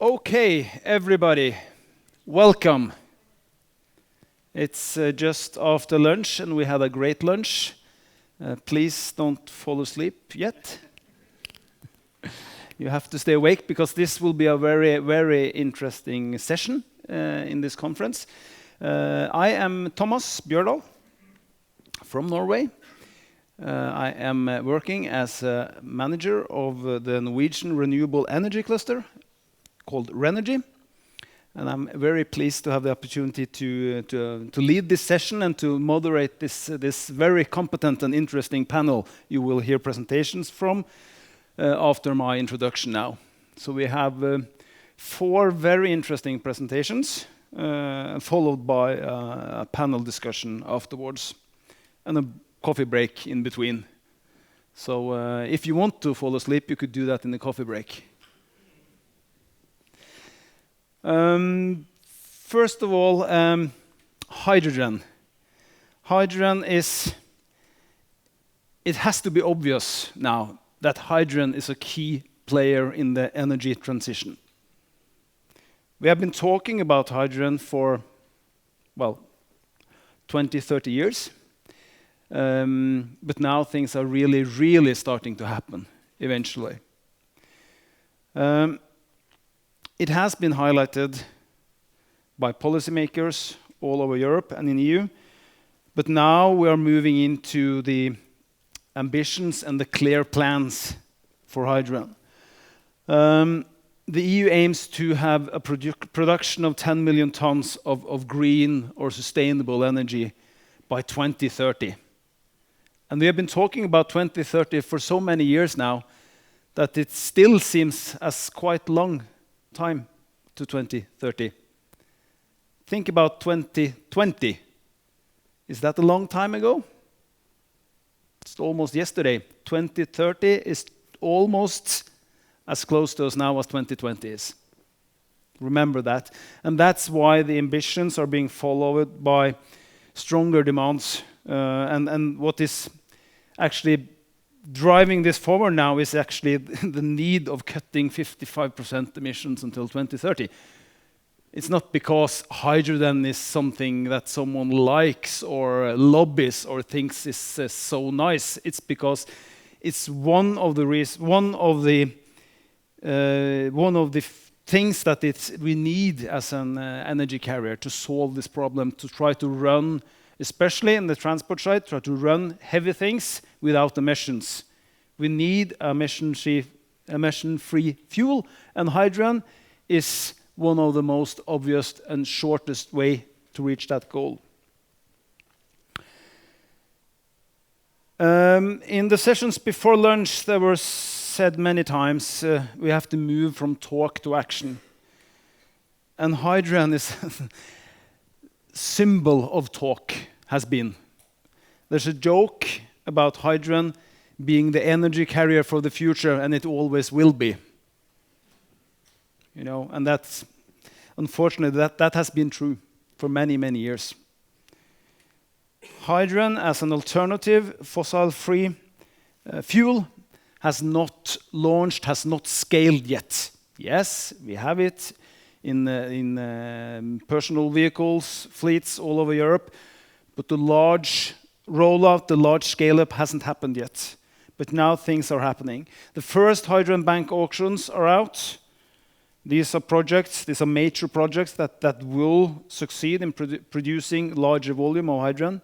Okay, everybody, welcome. It's just after lunch and we had a great lunch. Please don't fall asleep yet. You have to stay awake because this will be a very, very interesting session in this conference. I am Thomas Bjørdal from Norway. I am working as a manager of the Norwegian Renewable Energy Cluster called Renergy. And I'm very pleased to have the opportunity to lead this session and to moderate this very competent and interesting panel you will hear presentations from after my introduction now. So we have 4 very interesting presentations followed by a panel discussion afterwards and a coffee break in between. So if you want to fall asleep, you could do that in the coffee break. First of all, hydrogen. Hydrogen is, it has to be obvious now that hydrogen is a key player in the energy transition. We have been talking about hydrogen for, well, 20, 30 years. But now things are really, really starting to happen eventually. It has been highlighted by policymakers all over Europe and in EU, but now we are moving into the ambitions and the clear plans for hydrogen. The EU aims to have a production of 10 million tons of green or sustainable energy by 2030. And we have been talking about 2030 for so many years now that it still seems as quite long time to 2030. Think about 2020. Is that a long time ago? It's almost yesterday. 2030 is almost as close to us now as 2020 is. Remember that. And that's why the ambitions are being followed by stronger demands. And what is actually driving this forward now is actually the need of cutting 55% emissions until 2030. It's not because hydrogen is something that someone likes or lobbies or thinks is so nice. It's because it's one of the things that we need as an energy carrier to solve this problem, to try to run, especially in the transport side, try to run heavy things without emissions. We need emission-free fuel, and hydrogen is one of the most obvious and shortest way to reach that goal. In the sessions before lunch, there was said many times, we have to move from talk to action. And hydrogen is symbol of talk, has been. There's a joke about hydrogen being the energy carrier for the future, and it always will be. You know, and that's, unfortunately, that has been true for many, many years. Hydrogen as an alternative, fossil-free fuel has not launched, has not scaled yet. Yes, we have it in personal vehicles, fleets all over Europe, but the large rollout, the large scale-up hasn't happened yet. But now things are happening. The first hydrogen bank auctions are out. These are projects, these are major projects that will succeed in producing larger volume of hydrogen.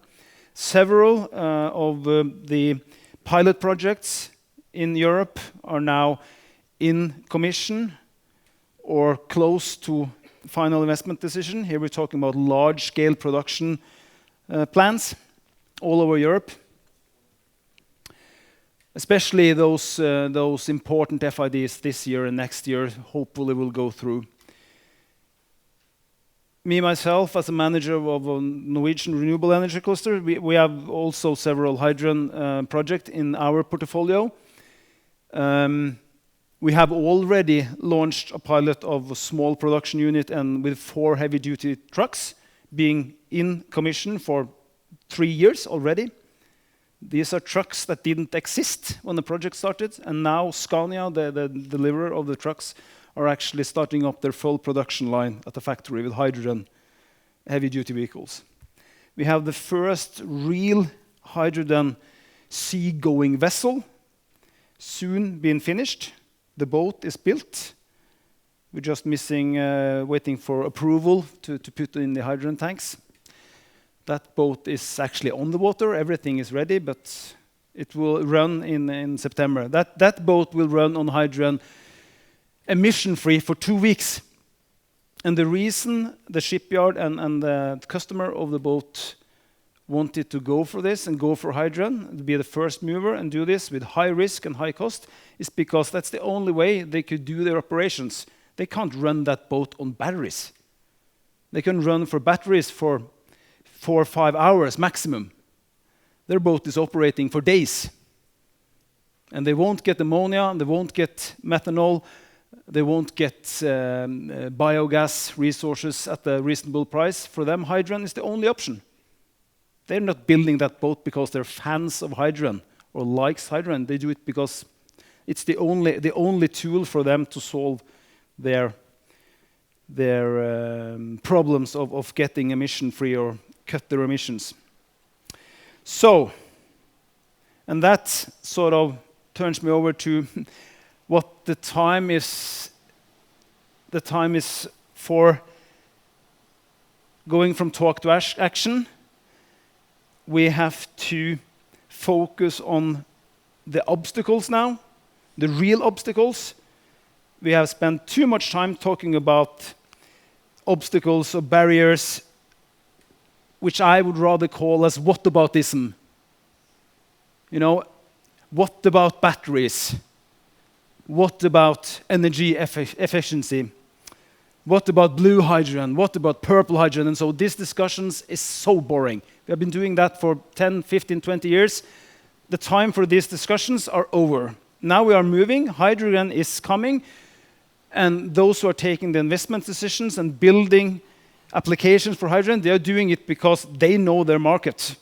Several of the pilot projects in Europe are now in commission or close to final investment decision. Here we're talking about large-scale production plants all over Europe. Especially those important FIDs this year and next year hopefully will go through. Me, myself, as a manager of a Norwegian Renewable Energy Cluster, we have also several hydrogen projects in our portfolio. We have already launched a pilot of a small production unit and with 4 heavy-duty trucks being in commission for 3 years already. These are trucks that didn't exist when the project started, and now Scania, the deliverer of the trucks, are actually starting up their full production line at the factory with hydrogen heavy-duty vehicles. We have the first real hydrogen sea-going vessel soon being finished. The boat is built. We're just waiting for approval to put in the hydrogen tanks. That boat is actually on the water. Everything is ready, but it will run in September. That boat will run on hydrogen emission-free for 2 weeks. And the reason the shipyard and the customer of the boat wanted to go for this and go for hydrogen, to be the first mover and do this with high risk and high cost, is because that's the only way they could do their operations. They can't run that boat on batteries. They can run for batteries for 4 or 5 hours maximum. Their boat is operating for days. And they won't get ammonia, they won't get methanol, they won't get biogas resources at a reasonable price. For them, hydrogen is the only option. They're not building that boat because they're fans of hydrogen or likes hydrogen. They do it because it's the only tool for them to solve their problems of getting emission-free or cut their emissions. So, and that sort of turns me over to what the time is. The time is for going from talk to action. We have to focus on the obstacles now, the real obstacles. We have spent too much time talking about obstacles or barriers, which I would rather call as whataboutism. You know, what about batteries? What about energy efficiency? What about blue hydrogen? What about purple hydrogen? And so these discussions is so boring. We have been doing that for 10, 15, 20 years. The time for these discussions are over. Now we are moving. Hydrogen is coming. And those who are taking the investment decisions and building applications for hydrogen, they are doing it because they know their market,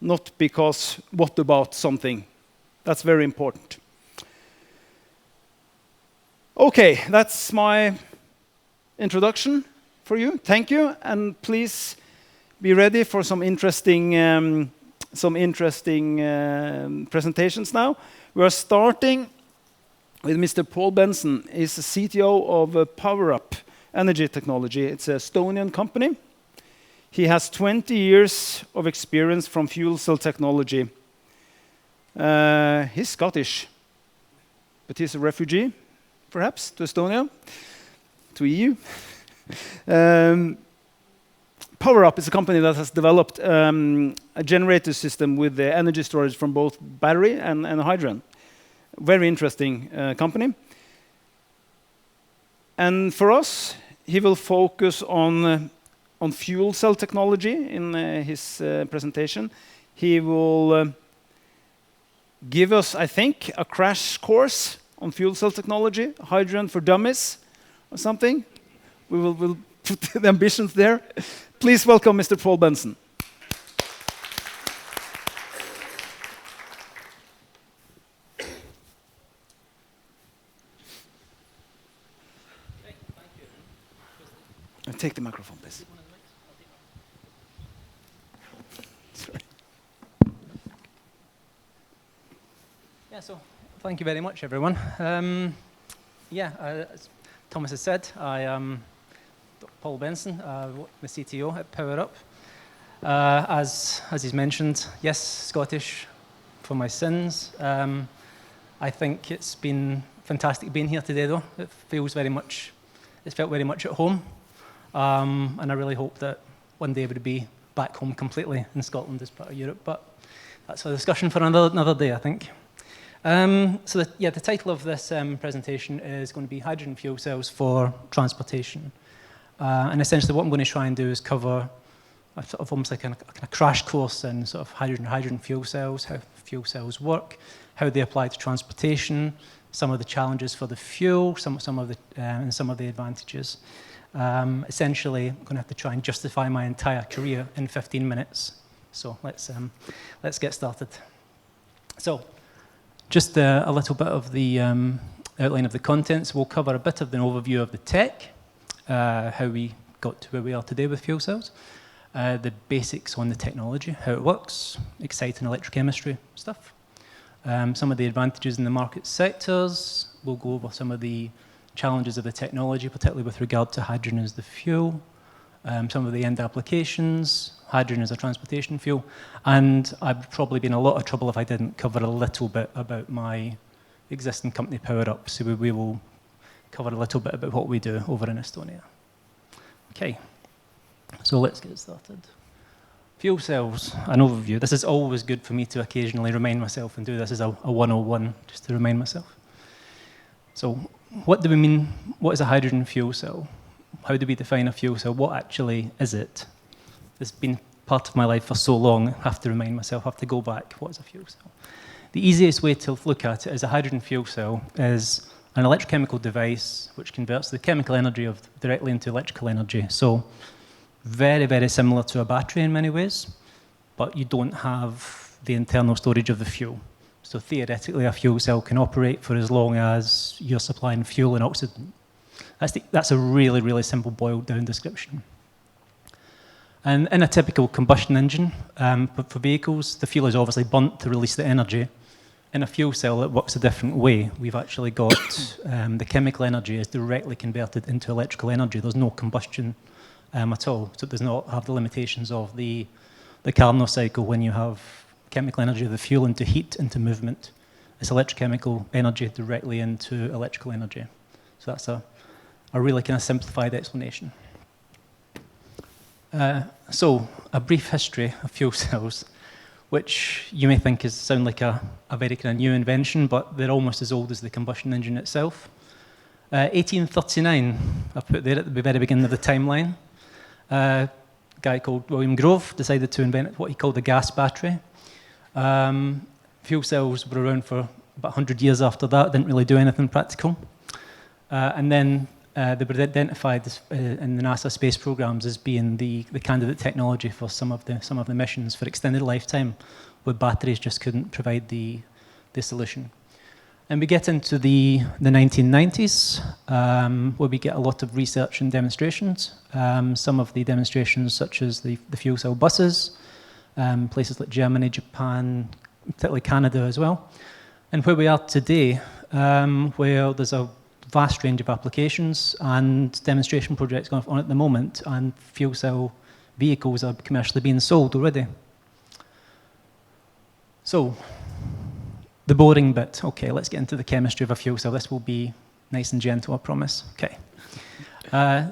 not because what about something. That's very important. Okay, that's my introduction for you. Thank you, and please be ready for some interesting presentations now. We are starting with Mr. Paul Benson. He's the CTO of PowerUp Energy Technology. It's an Estonian company. He has 20 years of experience from fuel cell technology. He's Scottish, but he's a refugee, perhaps, to Estonia, to EU. PowerUp is a company that has developed a generator system with the energy storage from both battery and hydrogen. Very interesting company. And for us, he will focus on fuel cell technology in his presentation. He will give us, I think, a crash course on fuel cell technology, hydrogen for dummies or something. We'll put the ambitions there. Please welcome Mr. Paul Benson. Take the microphone, please. Sorry. Yeah, so thank you very much, everyone. As Thomas has said, I am Paul Benson, the CTO at PowerUp. As he's mentioned, yes, Scottish for my sins. I think it's been fantastic being here today, though. It's felt very much at home. And I really hope that one day we'd be back home completely in Scotland as part of Europe. But that's a discussion for another day, I think. The title of this presentation is going to be Hydrogen Fuel Cells for Transportation. And essentially what I'm going to try and do is cover a sort of almost like a crash course in sort of hydrogen fuel cells, how fuel cells work, how they apply to transportation, some of the challenges for the fuel, some of the advantages. Essentially, I'm going to have to try and justify my entire career in 15 minutes. So let's get started. So, just a little bit of the outline of the contents. We'll cover a bit of an overview of the tech, how we got to where we are today with fuel cells, the basics on the technology, how it works, exciting electrochemistry stuff, some of the advantages in the market sectors. We'll go over some of the challenges of the technology, particularly with regard to hydrogen as the fuel, some of the end applications, hydrogen as a transportation fuel, and I'd probably be in a lot of trouble if I didn't cover a little bit about my existing company, Power Up. So we will cover a little bit about what we do over in Estonia. Okay, so let's get started. Fuel cells, an overview. This is always good for me to occasionally remind myself and do this as a 101, just to remind myself. So what do we mean? What is a hydrogen fuel cell? How do we define a fuel cell? What actually is it? It's been part of my life for so long, I have to remind myself, I have to go back. What is a fuel cell? The easiest way to look at it is a hydrogen fuel cell is an electrochemical device which converts the chemical energy directly into electrical energy. So very, very similar to a battery in many ways, but you don't have the internal storage of the fuel. So theoretically, a fuel cell can operate for as long as you're supplying fuel and oxygen. That's a really, really simple boiled down description. And in a typical combustion engine, for vehicles, the fuel is obviously burnt to release the energy. In a fuel cell, it works a different way. We've actually got the chemical energy is directly converted into electrical energy. There's no combustion at all. So it does not have the limitations of the Carnot cycle when you have chemical energy of the fuel into heat, into movement. It's electrochemical energy directly into electrical energy. So that's a really kind of simplified explanation. So a brief history of fuel cells, which you may think sound like a very kind of new invention, but they're almost as old as the combustion engine itself. 1839, I put there at the very beginning of the timeline. A guy called William Grove decided to invent what he called the gas battery. Fuel cells were around for about 100 years after that, didn't really do anything practical. And then they were identified in the NASA space programs as being the candidate technology for some of the missions for extended lifetime, where batteries just couldn't provide the solution. And we get into the 1990s, where we get a lot of research and demonstrations. Some of the demonstrations, such as the fuel cell buses, places like Germany, Japan, particularly Canada as well. And where we are today, where there's a vast range of applications and demonstration projects going on at the moment, and fuel cell vehicles are commercially being sold already. So, the boring bit. Okay, let's get into the chemistry of a fuel cell. This will be nice and gentle, I promise. Okay.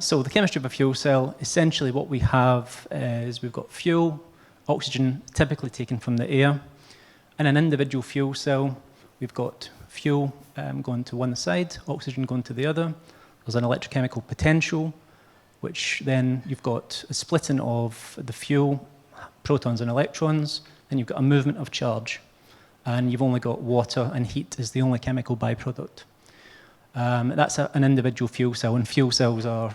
So the chemistry of a fuel cell, essentially what we have is we've got fuel, oxygen, typically taken from the air. In an individual fuel cell, we've got fuel going to one side, oxygen going to the other. There's an electrochemical potential, which then you've got a splitting of the fuel, protons and electrons, then you've got a movement of charge. And you've only got water and heat as the only chemical byproduct. That's an individual fuel cell, and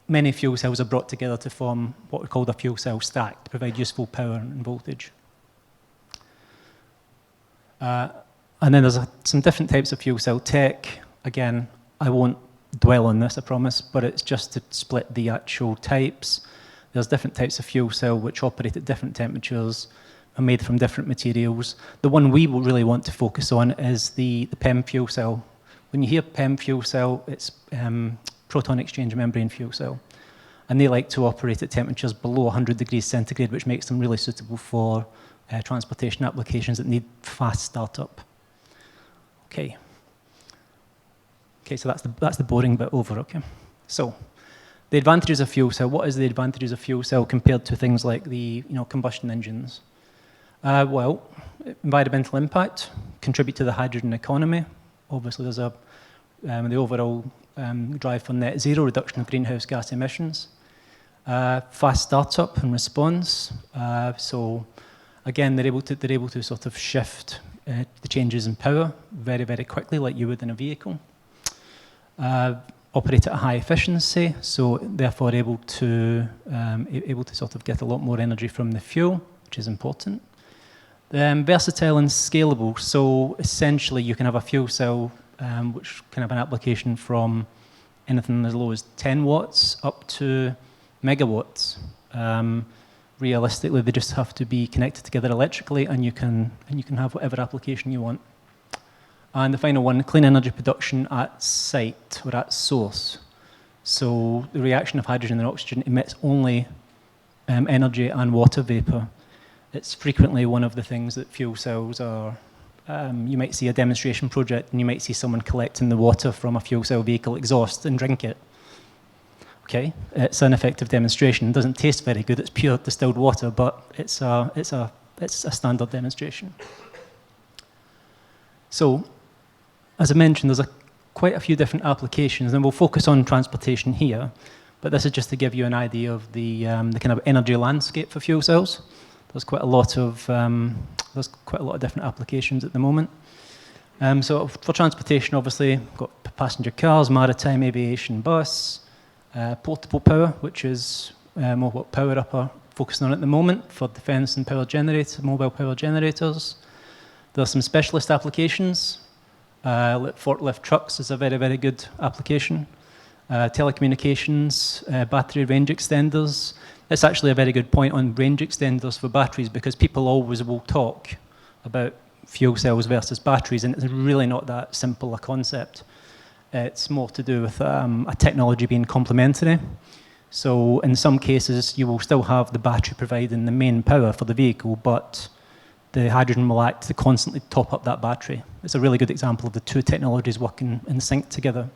many fuel cells are brought together to form what we call the fuel cell stack, to provide useful power and voltage. And then there's some different types of fuel cell tech. Again, I won't dwell on this, I promise, but it's just to split the actual types. There's different types of fuel cell which operate at different temperatures, are made from different materials. The one we will really want to focus on is the PEM fuel cell. When you hear PEM fuel cell, it's proton exchange membrane fuel cell. And they like to operate at temperatures below 100 degrees centigrade, which makes them really suitable for transportation applications that need fast startup. Okay, so that's the boring bit over, okay? So, the advantages of fuel cell. What is the advantages of fuel cell compared to things like the combustion engines? Well, environmental impact, contribute to the hydrogen economy. Obviously, there's the overall drive for net zero, reduction of greenhouse gas emissions. Fast startup and response. So, again, they're able to sort of shift the changes in power very, very quickly, like you would in a vehicle. Operate at a high efficiency, so therefore able to sort of get a lot more energy from the fuel, which is important. Versatile and scalable, so essentially you can have a fuel cell which can have an application from anything as low as 10 watts up to megawatts. Realistically, they just have to be connected together electrically, and you can have whatever application you want. And the final one, clean energy production at site or at source. So the reaction of hydrogen and oxygen emits only energy and water vapor. It's frequently one of the things that fuel cells are. You might see a demonstration project and you might see someone collecting the water from a fuel cell vehicle exhaust and drink it. Okay, it's an effective demonstration. It doesn't taste very good, it's pure distilled water, but it's a standard demonstration. So, as I mentioned, there's quite a few different applications, and we'll focus on transportation here, but this is just to give you an idea of the kind of energy landscape for fuel cells. There's quite a lot of different applications at the moment. So for transportation, obviously, we've got passenger cars, maritime aviation, bus, portable power, which is more what Power Up are focusing on at the moment for defence and mobile power generators. There are some specialist applications. Forklift trucks is a very, very good application. Telecommunications, battery range extenders. That's actually a very good point on range extenders for batteries, because people always will talk about fuel cells versus batteries, and it's really not that simple a concept. It's more to do with a technology being complementary. So in some cases, you will still have the battery providing the main power for the vehicle, but the hydrogen will act to constantly top up that battery. It's a really good example of the two technologies working in sync together.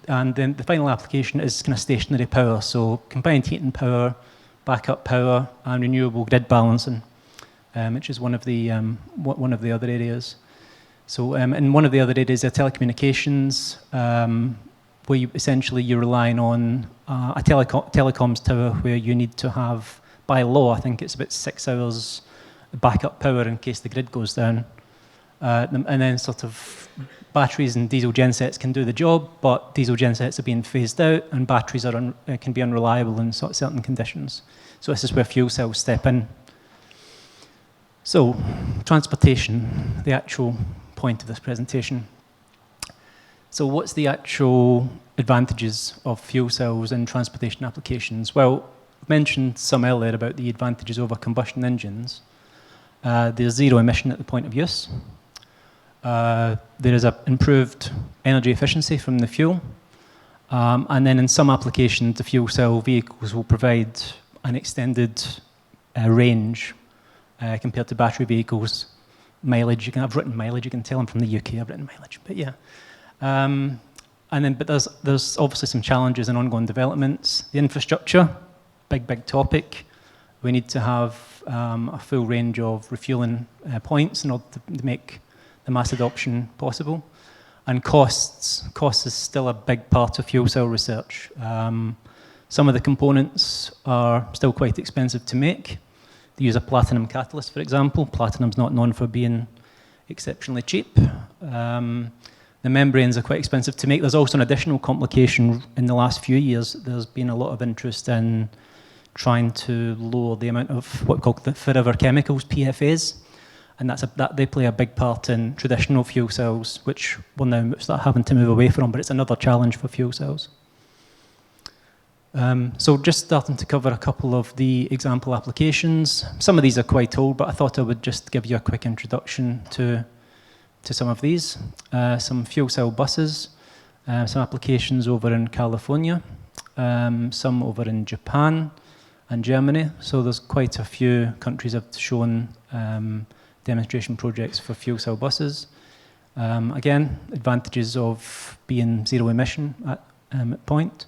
And then the final application is kind of stationary power, so combined heat and power, backup power, and renewable grid balancing, which is one of the other areas. So, in one of the other areas are telecommunications, where you're relying on a telecoms tower where you need to have, by law, I think it's about 6 hours backup power in case the grid goes down. And then sort of batteries and diesel gensets can do the job, but diesel gensets are being phased out, and batteries can be unreliable in certain conditions. So this is where fuel cells step in. So, transportation, the actual point of this presentation. So what's the actual advantages of fuel cells in transportation applications? Well, I mentioned some earlier about the advantages over combustion engines. There's zero emission at the point of use. There is an improved energy efficiency from the fuel. And then in some applications, the fuel cell vehicles will provide an extended range compared to battery vehicles. Mileage, I've written mileage, you can tell I'm from the UK, I've written mileage, but yeah. But there's obviously some challenges in ongoing developments. The infrastructure, big topic. We need to have a full range of refueling points in order to make the mass adoption possible. And costs is still a big part of fuel cell research. Some of the components are still quite expensive to make. They use a platinum catalyst, for example. Platinum's not known for being exceptionally cheap. The membranes are quite expensive to make. There's also an additional complication in the last few years. There's been a lot of interest in trying to lower the amount of what we call the forever chemicals, PFAs. And that they play a big part in traditional fuel cells, which we'll now start having to move away from, but it's another challenge for fuel cells. So just starting to cover a couple of the example applications. Some of these are quite old, but I thought I would just give you a quick introduction to some of these. Some fuel cell buses, some applications over in California, some over in Japan and Germany. So there's quite a few countries have shown demonstration projects for fuel cell buses. Again, advantages of being zero emission at point.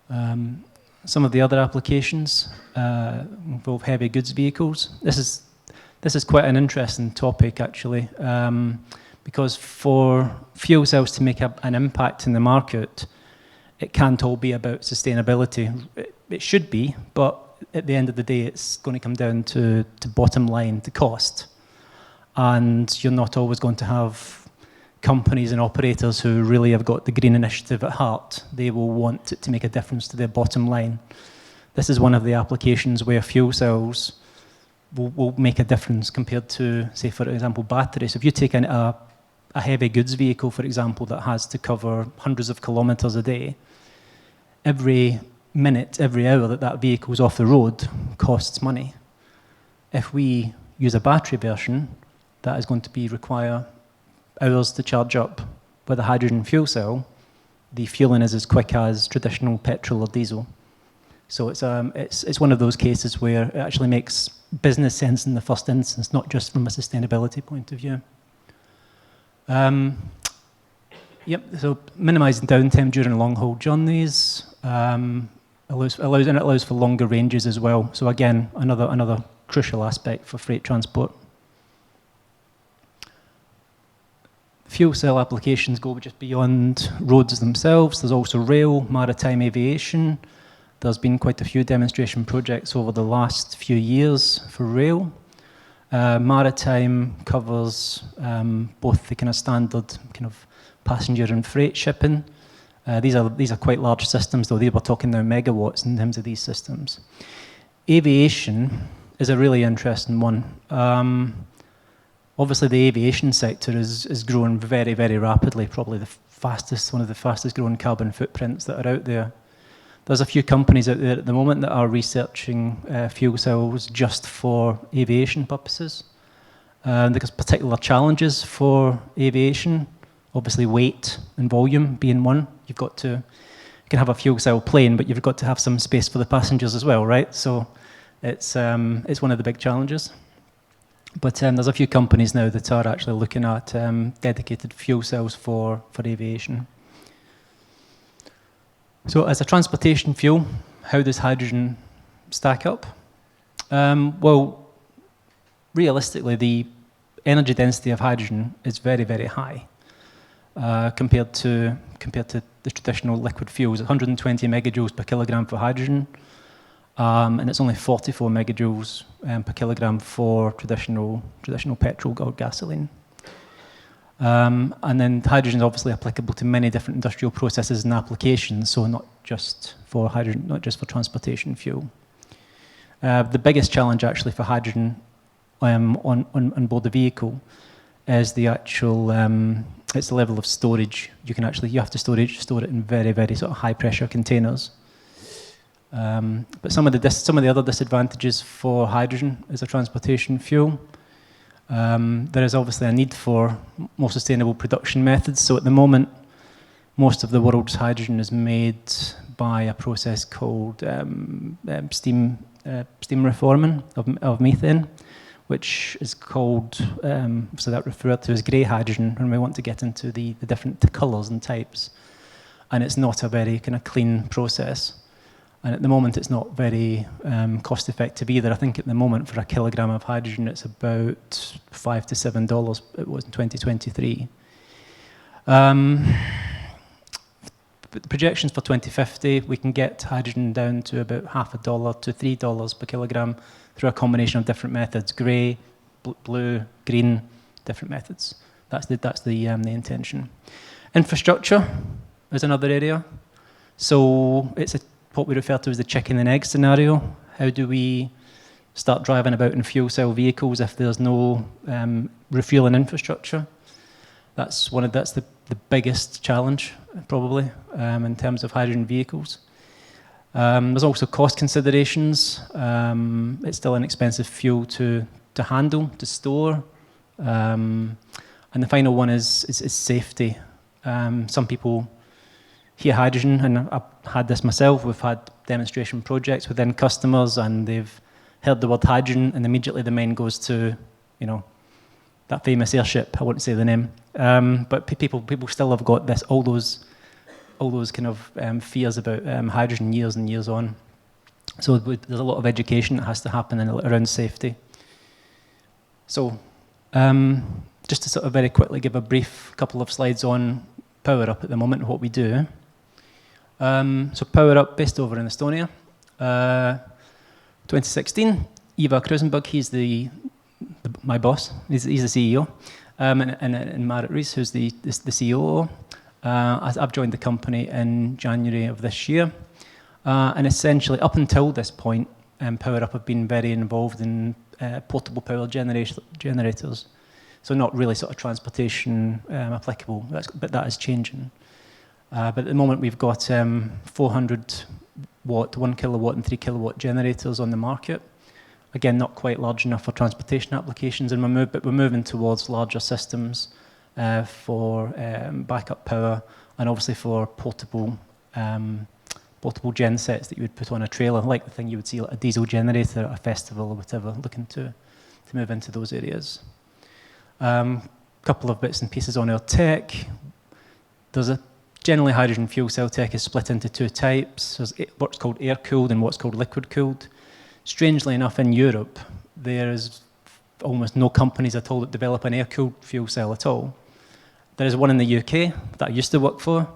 Some of the other applications involve heavy goods vehicles. This is quite an interesting topic, actually, because for fuel cells to make an impact in the market, it can't all be about sustainability. It should be, but at the end of the day, it's going to come down to bottom line, to cost. And you're not always going to have companies and operators who really have got the green initiative at heart. They will want it to make a difference to their bottom line. This is one of the applications where fuel cells will make a difference compared to, say, for example, batteries. If you take a a heavy goods vehicle, for example, that has to cover hundreds of kilometers a day, every minute, every hour that that vehicle is off the road costs money. If we use a battery version, that is going to require hours to charge up. With a hydrogen fuel cell, the fueling is as quick as traditional petrol or diesel. So it's one of those cases where it actually makes business sense in the first instance, not just from a sustainability point of view. So minimizing downtime during long-haul journeys, allows for longer ranges as well. So again, another crucial aspect for freight transport. Fuel cell applications go just beyond roads themselves. There's also rail, maritime aviation. There's been quite a few demonstration projects over the last few years for rail. Maritime covers both the kind of standard kind of passenger and freight shipping. These are quite large systems, though. We're talking now megawatts in terms of these systems. Aviation is a really interesting one. Obviously, the aviation sector is growing very, very rapidly, probably one of the fastest growing carbon footprints that are out there. There's a few companies out there at the moment that are researching fuel cells just for aviation purposes. There's particular challenges for aviation, obviously weight and volume being one. You can have a fuel cell plane, but you've got to have some space for the passengers as well, right? So it's one of the big challenges. But there's a few companies now that are actually looking at dedicated fuel cells for aviation. So as a transportation fuel, how does hydrogen stack up? Well, realistically, the energy density of hydrogen is very, very high compared to the traditional liquid fuels. 120 megajoules per kilogram for hydrogen, and it's only 44 megajoules per kilogram for traditional petrol or gasoline. And then hydrogen is obviously applicable to many different industrial processes and applications, so not just for hydrogen, not just for transportation fuel. The biggest challenge actually for hydrogen on board the vehicle is the actual it's the level of storage. You have to store it in very, very sort of high pressure containers. But some of the other disadvantages for hydrogen as a transportation fuel, there is obviously a need for more sustainable production methods. So at the moment, most of the world's hydrogen is made by a process called steam reforming of methane, which is called, so that referred to as grey hydrogen when we want to get into the different colours and types. And it's not a very kind of clean process. And at the moment, it's not very cost effective either. I think at the moment, for a kilogram of hydrogen, it's about $5 to $7. It was in 2023. But the projections for 2050, we can get hydrogen down to about $0.50 to $3 per kilogram through a combination of different methods: grey, blue, green, different methods. That's the intention. Infrastructure is another area. So it's what we refer to as the chicken and egg scenario. How do we start driving about in fuel cell vehicles if there's no refueling infrastructure? That's the biggest challenge, probably, in terms of hydrogen vehicles. There's also cost considerations. It's still an expensive fuel to handle, to store. And the final one is safety. Some people hear hydrogen, and I've had this myself. We've had demonstration projects within customers, and they've heard the word hydrogen, and immediately the mind goes to, that famous airship. I won't say the name, but people still have got all those kind of fears about hydrogen years and years on. So there's a lot of education that has to happen around safety. So just to sort of very quickly give a brief couple of slides on Power Up at the moment and what we do. So Power Up, based over in Estonia, 2016. Ivar Krusenberg, he's my boss. He's the CEO, and Marit Rees, who's the COO. I've joined the company in January of this year, and essentially up until this point, Power Up have been very involved in portable power generators. So not really sort of transportation applicable, but that is changing. But at the moment we've got 400 watt, 1 kilowatt and 3 kilowatt generators on the market. Again, not quite large enough for transportation applications, and but we're moving towards larger systems for backup power, and obviously for portable gen sets that you would put on a trailer, like the thing you would see like a diesel generator at a festival or whatever, looking to move into those areas. Couple of bits and pieces on our tech. Generally, hydrogen fuel cell tech is split into two types. There's what's called air-cooled and what's called liquid-cooled. Strangely enough, in Europe, there is almost no companies at all that develop an air-cooled fuel cell at all. There is one in the UK that I used to work for.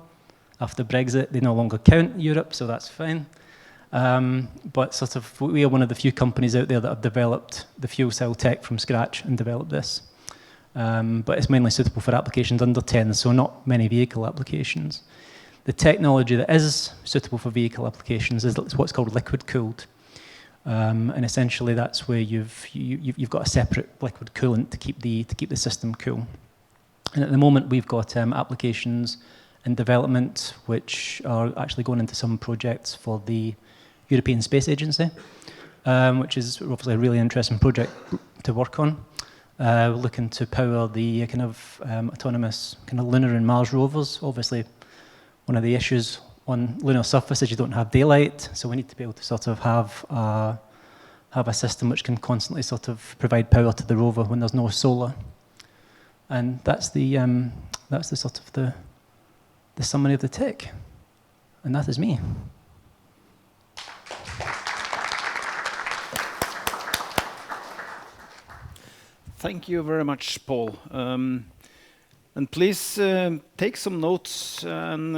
After Brexit, they no longer count Europe, so that's fine. But sort of, we are one of the few companies out there that have developed the fuel cell tech from scratch and developed this. But it's mainly suitable for applications under 10, so not many vehicle applications. The technology that is suitable for vehicle applications is what's called liquid-cooled. And essentially that's where you've got a separate liquid coolant to keep the system cool. And at the moment we've got applications in development which are actually going into some projects for the European Space Agency, which is obviously a really interesting project to work on. We're looking to power the kind of autonomous kind of lunar and Mars rovers. Obviously, one of the issues on lunar surface is you don't have daylight, so we need to be able to sort of have a system which can constantly sort of provide power to the rover when there's no solar. And that's the sort of the summary of the tech, and that is me. Thank you very much, Paul. And please take some notes, and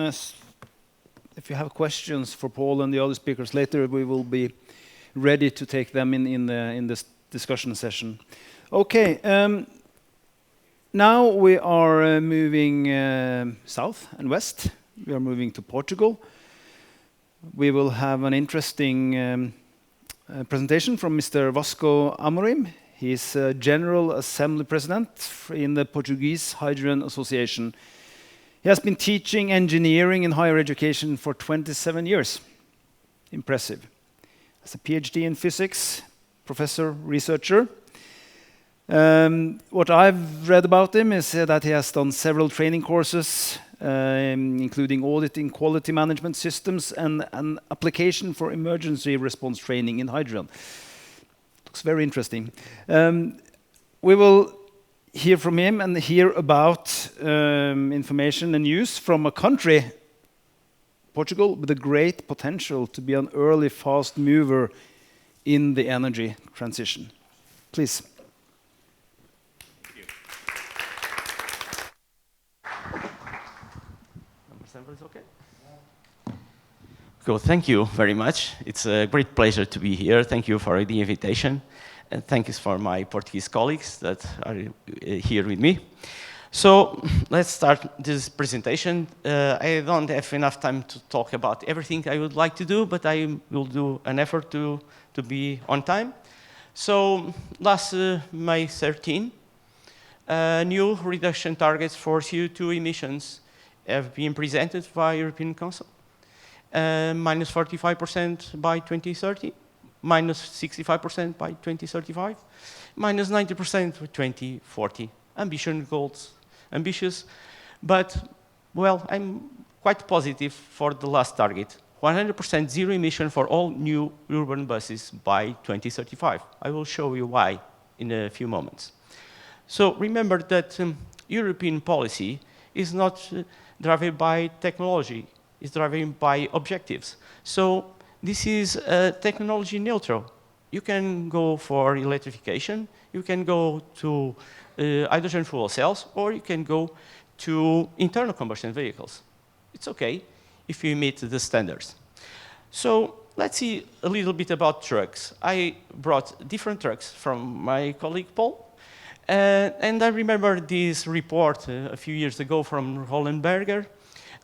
if you have questions for Paul and the other speakers later, we will be ready to take them in this discussion session. Okay, now we are moving south and west. We are moving to Portugal. We will have an interesting presentation from Mr. Vasco Amorim. He's General Assembly President in the Portuguese Hydrogen Association. He has been teaching engineering in higher education for 27 years. Impressive. Has a PhD in physics, professor, researcher. What I've read about him is that he has done several training courses, including auditing quality management systems and an application for emergency response training in hydrogen. Looks very interesting. We will hear from him and hear about information and news from a country, Portugal, with a great potential to be an early fast mover in the energy transition. Please. Thank you. Number 7 is okay? Cool, thank you very much. It's a great pleasure to be here. Thank you for the invitation. And thanks for my Portuguese colleagues that are here with me. So let's start this presentation. I don't have enough time to talk about everything I would like to do, but I will do an effort to be on time. So last May 13, new reduction targets for CO2 emissions have been presented by European Council. Minus 45% by 2030, minus 65% by 2035, minus 90% by 2040. Ambition goals, ambitious, but, well, I'm quite positive for the last target. 100% zero emission for all new urban buses by 2035. I will show you why in a few moments. So remember that European policy is not driven by technology. Is driven by objectives. So this is technology neutral. You can go for electrification, you can go to hydrogen fuel cells, or you can go to internal combustion vehicles. It's okay if you meet the standards. So let's see a little bit about trucks. I brought different trucks from my colleague Paul. And I remember this report a few years ago from Roland Berger,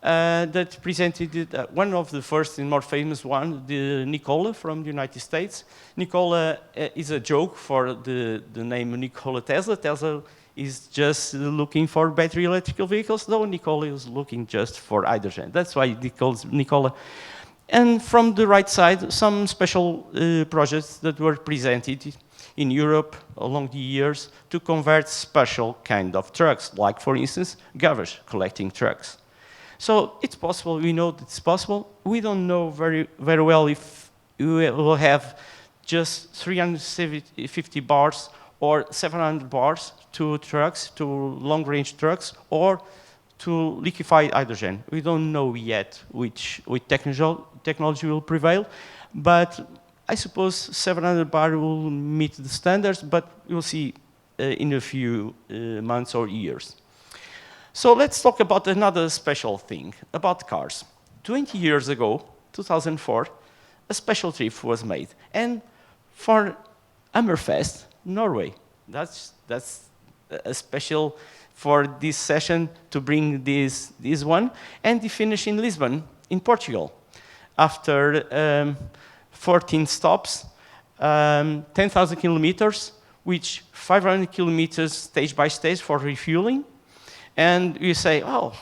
that presented one of the first and more famous one, the Nikola from the United States. Nikola is a joke for the name Nikola Tesla. Tesla is just looking for battery electrical vehicles, though Nicola is looking just for hydrogen. That's why he calls Nicola. And from the right side, some special projects that were presented in Europe along the years to convert special kind of trucks, like, for instance, garbage collecting trucks. So it's possible, we know that it's possible. We don't know very well if we will have just 350 bars or 700 bars to trucks, to long-range trucks, or to liquefied hydrogen. We don't know yet which technology will prevail, but I suppose 700 bar will meet the standards, but we'll see in a few months or years. So let's talk about another special thing, about cars. 20 years ago, 2004, a special trip was made, and for Hammerfest, Norway. That's a special for this session to bring this one, and they finish in Lisbon, in Portugal. After 14 stops, 10,000 kilometers, which 500 kilometers stage by stage for refueling. And you say, oh,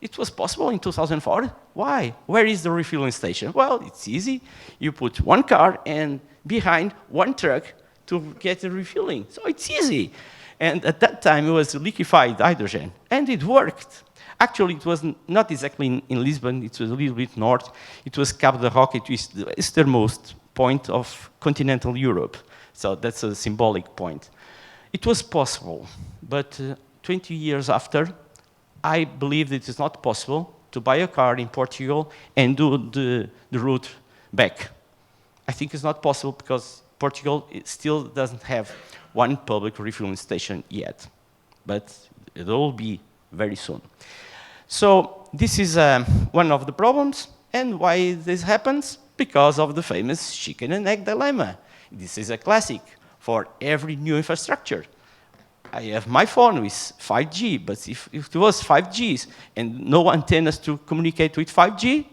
it was possible in 2004. Why? Where is the refueling station? Well, it's easy. You put one car and behind one truck to get the refueling. So it's easy. And at that time, it was liquefied hydrogen, and it worked. Actually, it was not exactly in Lisbon. It was a little bit north. It was Cabo da Roca. It was the easternmost point of continental Europe. So that's a symbolic point. It was possible, but 20 years after, I believe that it is not possible to buy a car in Portugal and do the route back. I think it's not possible because Portugal still doesn't have one public refueling station yet, but it will be very soon. So this is one of the problems, and why this happens? Because of the famous chicken and egg dilemma. This is a classic for every new infrastructure. I have my phone with 5G, but if it was 5Gs and no antennas to communicate with 5G,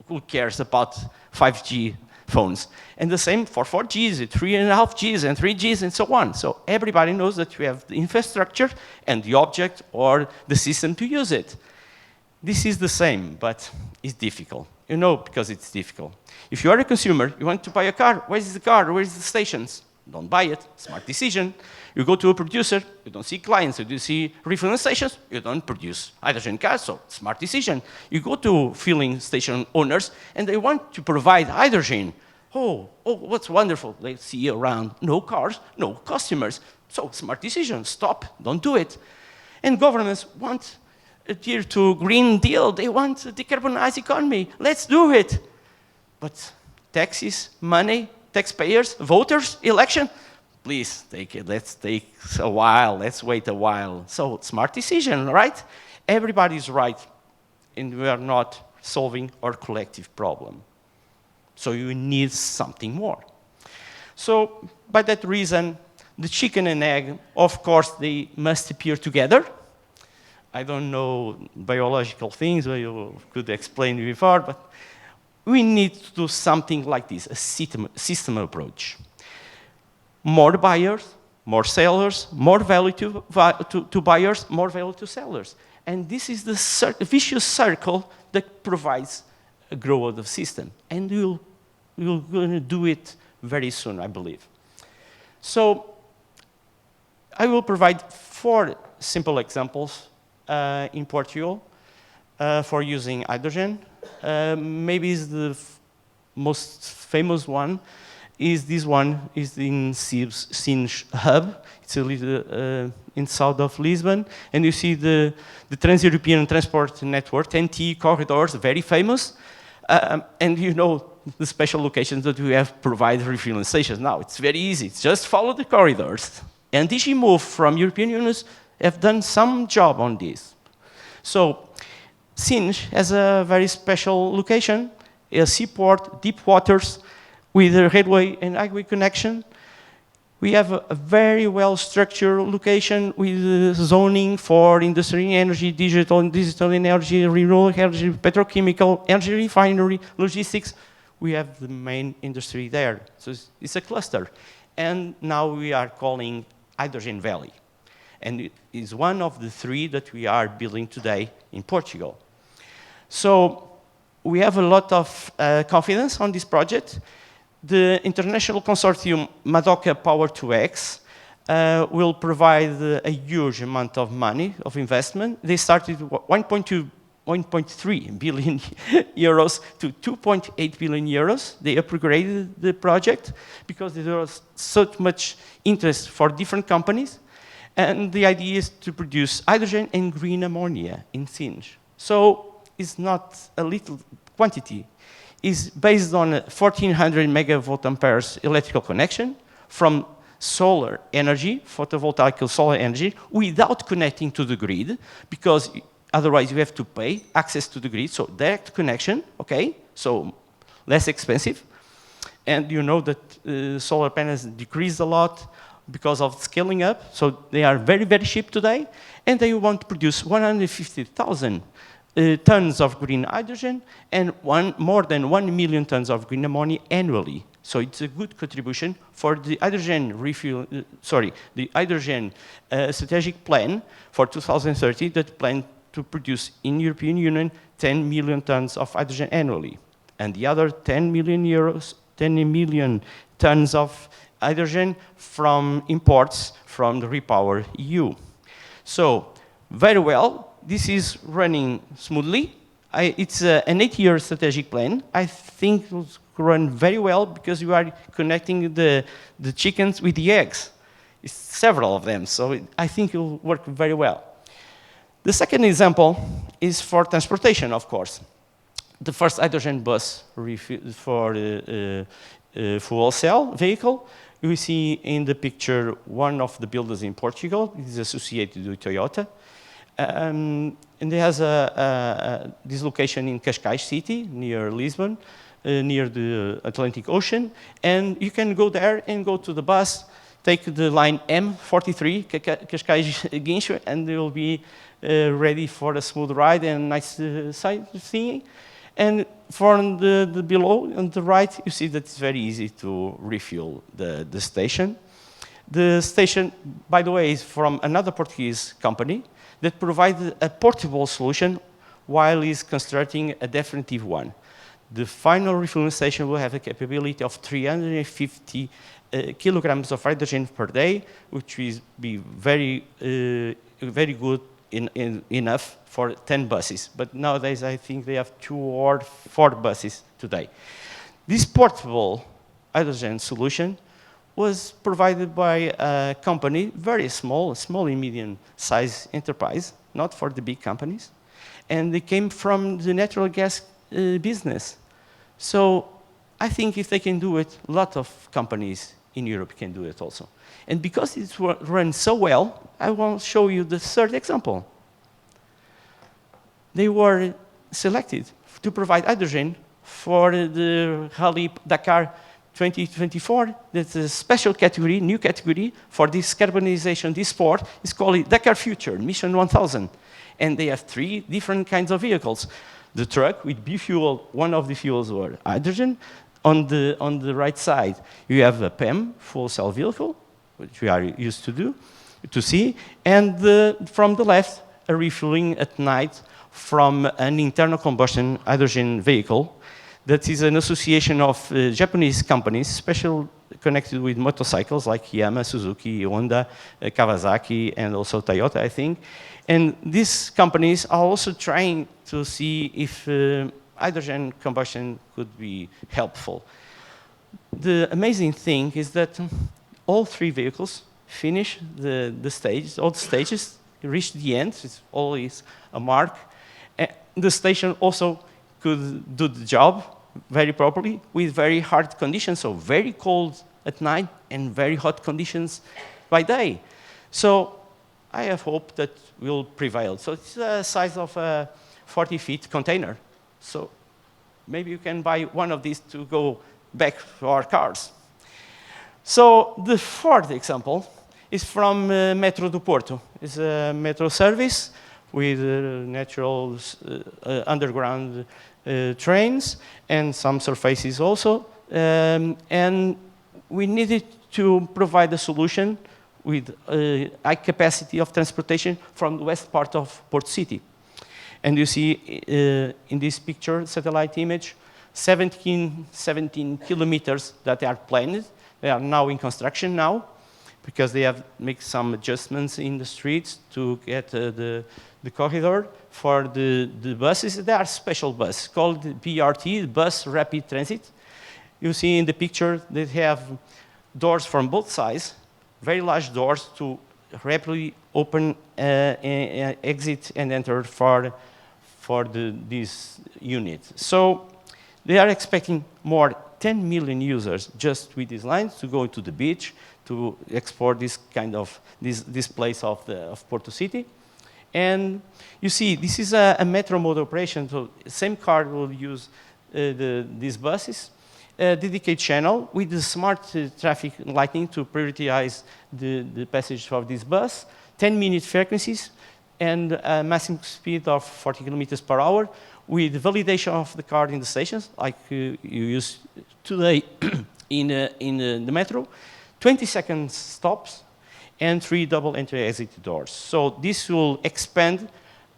who cares about 5G phones? And the same for 4Gs, 3.5Gs, and 3Gs, and so on. So everybody knows that you have the infrastructure and the object or the system to use it. This is the same, but it's difficult. You know, because it's difficult. If you are a consumer, you want to buy a car, where is the car, where is the stations? Don't buy it, smart decision. You go to a producer, you don't see clients, you don't see refueling stations, you don't produce hydrogen cars, so smart decision. You go to filling station owners, and they want to provide hydrogen. Oh, what's wonderful. They see around, no cars, no customers. So smart decision, stop, don't do it. And governments want adhere to Green Deal, they want a decarbonized economy. Let's do it. But taxes, money, taxpayers, voters, election, please take it. Let's take a while. Let's wait a while. So smart decision, right? Everybody's right, and we are not solving our collective problem. So you need something more. So by that reason, the chicken and egg, of course, they must appear together. I don't know biological things, you could explain before, but we need to do something like this, a system approach. More buyers, more sellers, more value to buyers, more value to sellers. And this is the vicious circle that provides a growth of system. And we're going to do it very soon, I believe. So I will provide 4 simple examples in Portugal for using hydrogen. Maybe is the most famous one is this one, is in Sines hub. It's a little in south of Lisbon, and you see the Trans-European Transport Network, TEN-T corridors, very famous, and you know the special locations that we have provide refueling stations. Now it's very easy, it's just follow the corridors. And DG Move from European Union have done some job on this. So Sines has a very special location, a seaport, deep waters, with a railway and highway connection. We have a very well-structured location with zoning for industry, energy, digital energy, renewable energy, petrochemical, energy refinery, logistics. We have the main industry there. So it's a cluster. And now we are calling Hydrogen Valley. and it is one of the 3 that we are building today in Portugal. So we have a lot of confidence on this project. The international consortium Madoka Power 2X will provide a huge amount of money, of investment. They started 1.3 billion euros to 2.8 billion euros. They upgraded the project because there was so much interest for different companies. And the idea is to produce hydrogen and green ammonia in Sines. So it's not a little quantity. It's based on a 1400 megavolt amperes electrical connection from solar energy, photovoltaic solar energy, without connecting to the grid, because otherwise you have to pay access to the grid, so direct connection, okay, so less expensive. And you know that solar panels decreased a lot because of scaling up, so they are very, very cheap today, and they want to produce 150,000 tons of green hydrogen and more than 1 million tons of green ammonia annually. So it's a good contribution for the hydrogen the hydrogen strategic plan for 2030 that plan to produce in European Union 10 million tons of hydrogen annually, and the other 10 million tons of hydrogen from imports from the Repower EU. So very well, this is running smoothly. It's an 8-year strategic plan. I think it will run very well because you are connecting the chickens with the eggs. It's several of them, so I think it will work very well. The second example is for transportation, of course. The first hydrogen bus for fuel cell vehicle. You see in the picture one of the builders in Portugal. It is associated with Toyota. And it has this location in Cascais City, near Lisbon, near the Atlantic Ocean. And you can go there and go to the bus, take the line M43, Cascais Guincho, and they will be ready for a smooth ride and nice sightseeing. And from the below, on the right, you see that it's very easy to refuel the station. The station, by the way, is from another Portuguese company that provides a portable solution while he's constructing a definitive one. The final refueling station will have a capability of 350 kilograms of hydrogen per day, which will be very, very good enough for 10 buses. But nowadays, I think they have 2 or 4 buses today. This portable hydrogen solution was provided by a company, very small and medium-sized enterprise, not for the big companies. And they came from the natural gas business. So I think if they can do it, a lot of companies in Europe can do it also. And because it runs so well, I want to show you the third example. They were selected to provide hydrogen for the Rally Dakar 2024. That's a special category, new category for this carbonization, this sport. It's called Dakar Future, Mission 1000. And they have 3 different kinds of vehicles. The truck with B-fuel, one of the fuels were hydrogen. On the right side, you have a PEM, fuel cell vehicle, which we are used to see. And from the left, a refueling at night from an internal combustion hydrogen vehicle. That is an association of Japanese companies, especially connected with motorcycles like Yamaha, Suzuki, Honda, Kawasaki, and also Toyota, I think. And these companies are also trying to see if hydrogen combustion could be helpful. The amazing thing is that all 3 vehicles finish the stage, all the stages, reach the end. It's always a mark. And the station also could do the job very properly with very hard conditions, so very cold at night and very hot conditions by day. So I have hope that will prevail. So it's the size of a 40-feet container. So maybe you can buy one of these to go back to our cars. So the 4th example is from Metro do Porto. It's a metro service with natural underground trains and some surfaces also. And we needed to provide a solution with high capacity of transportation from the west part of Port City. And you see in this picture, satellite image, 17 kilometers that are planned. They are now in construction now, because they have made some adjustments in the streets to get the corridor for the buses. They are special buses called BRT, Bus Rapid Transit. You see in the picture they have doors from both sides, very large doors to rapidly open, exit and enter for this unit. So they are expecting more 10 million users just with these lines to go to the beach, to explore this kind of, this place of Porto City. And you see, this is a metro mode operation, so same car will use these buses, dedicated channel with the smart traffic lighting to prioritize the passage of this bus, 10-minute frequencies, and a maximum speed of 40 kilometers per hour, with validation of the car in the stations, like you use today in the metro, 20-second stops, and 3 double entry-exit doors. So this will expand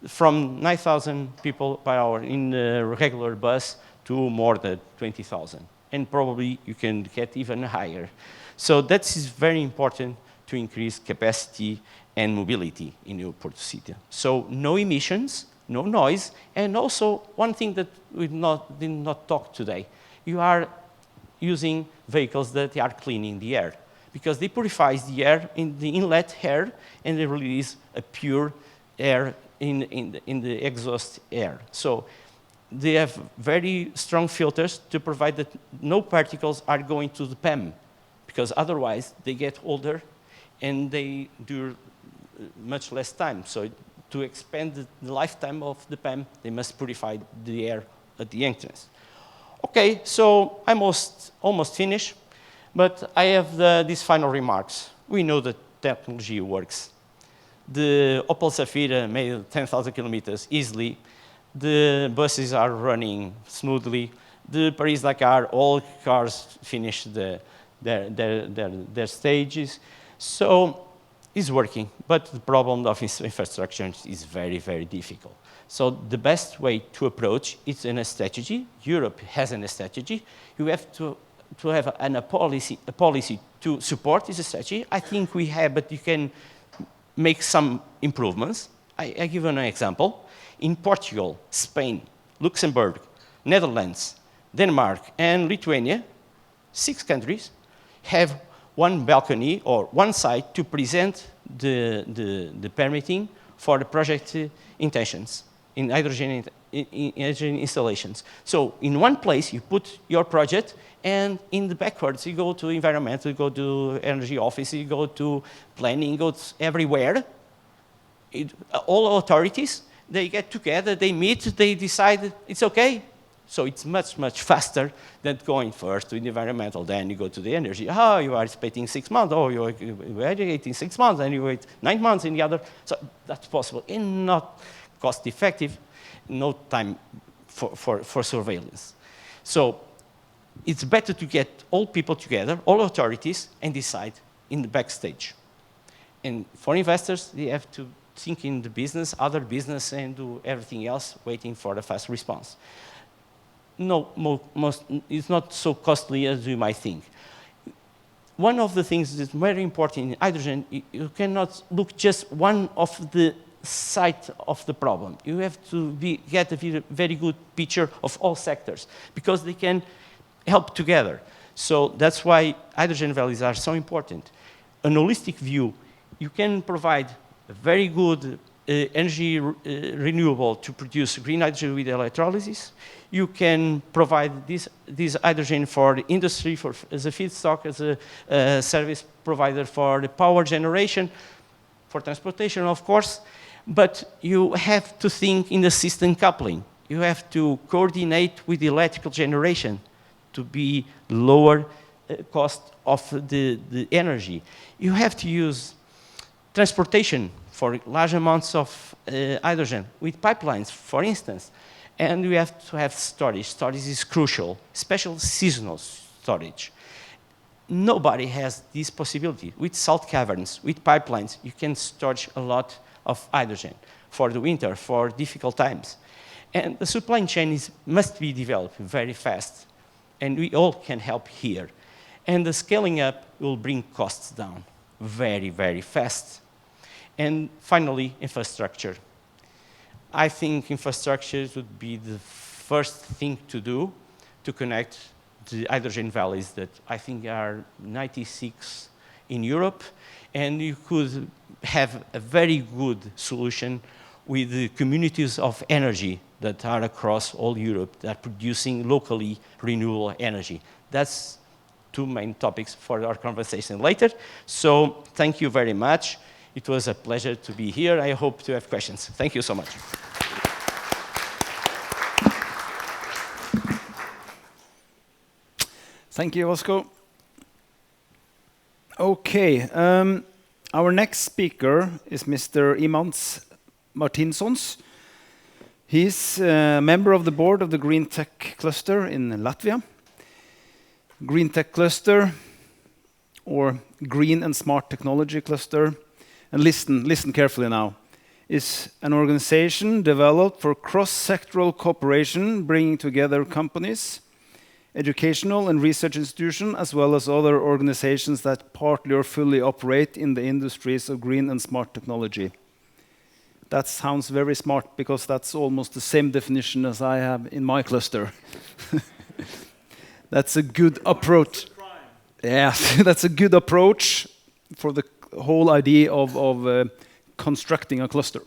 from 9,000 people per hour in a regular bus to more than 20,000. And probably you can get even higher. So that is very important to increase capacity and mobility in your Porto City. So no emissions, no noise, and also one thing that we did not talk today, you are using vehicles that are cleaning the air, because they purify the air in the inlet air, and they release a pure air in the exhaust air. So they have very strong filters to provide that no particles are going to the PEM, because otherwise they get older and they do much less time. So to expand the lifetime of the PEM, they must purify the air at the entrance. Okay, so I'm almost finished, but I have these final remarks. We know that technology works. The Opel Zafira made 10,000 kilometers easily. The buses are running smoothly. The Paris-Dakar, all cars finished their stages. So it's working, but the problem of infrastructure is very, very difficult. So the best way to approach is in a strategy. Europe has a strategy. You have to have a policy to support this strategy. I think we have, but you can make some improvements. I give you an example. In Portugal, Spain, Luxembourg, Netherlands, Denmark, and Lithuania, 6 countries have one balcony or one site to present the permitting for the project intentions in hydrogen installations. So in one place, you put your project, and in the backwards, you go to environmental, you go to energy office, you go to planning, you go to everywhere. All authorities, they get together, they meet, they decide it's okay. So it's much, much faster than going first to the environmental, then you go to the energy. Oh, you are expecting 6 months. Oh, you're waiting 6 months, and you wait 9 months in the other. So that's possible, and not cost effective, no time for surveillance. So it's better to get all people together, all authorities, and decide in the backstage. And for investors, they have to think in the business, other business, and do everything else, waiting for a fast response. No, it's not so costly as you might think. One of the things that's very important in hydrogen, you cannot look just one of the side of the problem. You have to get a very good picture of all sectors, because they can help together. So that's why hydrogen values are so important. An holistic view, you can provide a very good energy renewable to produce green hydrogen with electrolysis. You can provide this hydrogen for the industry as a feedstock, as a service provider for the power generation, for transportation, of course. But you have to think in the system coupling. You have to coordinate with the electrical generation to be lower cost of the energy. You have to use transportation for large amounts of hydrogen with pipelines, for instance. And we have to have storage. Storage is crucial, especially seasonal storage. nobody has this possibility. With salt caverns, with pipelines, you can store a lot of hydrogen for the winter, for difficult times. And the supply chain must be developed very fast. And we all can help here. And the scaling up will bring costs down very, very fast. And finally, infrastructure. I think infrastructure would be the first thing to do to connect the hydrogen valleys that I think are 96 in Europe. And you could have a very good solution with the communities of energy that are across all Europe that are producing locally renewable energy. That's two main topics for our conversation later. So thank you very much. It was a pleasure to be here. I hope to have questions. Thank you so much. Thank you, Osko. Okay, our next speaker is Mr. Imants Martinsons. He's a member of the board of the Green Tech Cluster in Latvia. Green Tech Cluster, or Green and Smart Technology Cluster, and listen carefully now, is an organization developed for cross-sectoral cooperation, bringing together companies, educational and research institutions, as well as other organizations that partly or fully operate in the industries of green and smart technology. That sounds very smart because that's almost the same definition as I have in my cluster. That's a good approach. Yes, that's a good approach for the whole idea of constructing a cluster,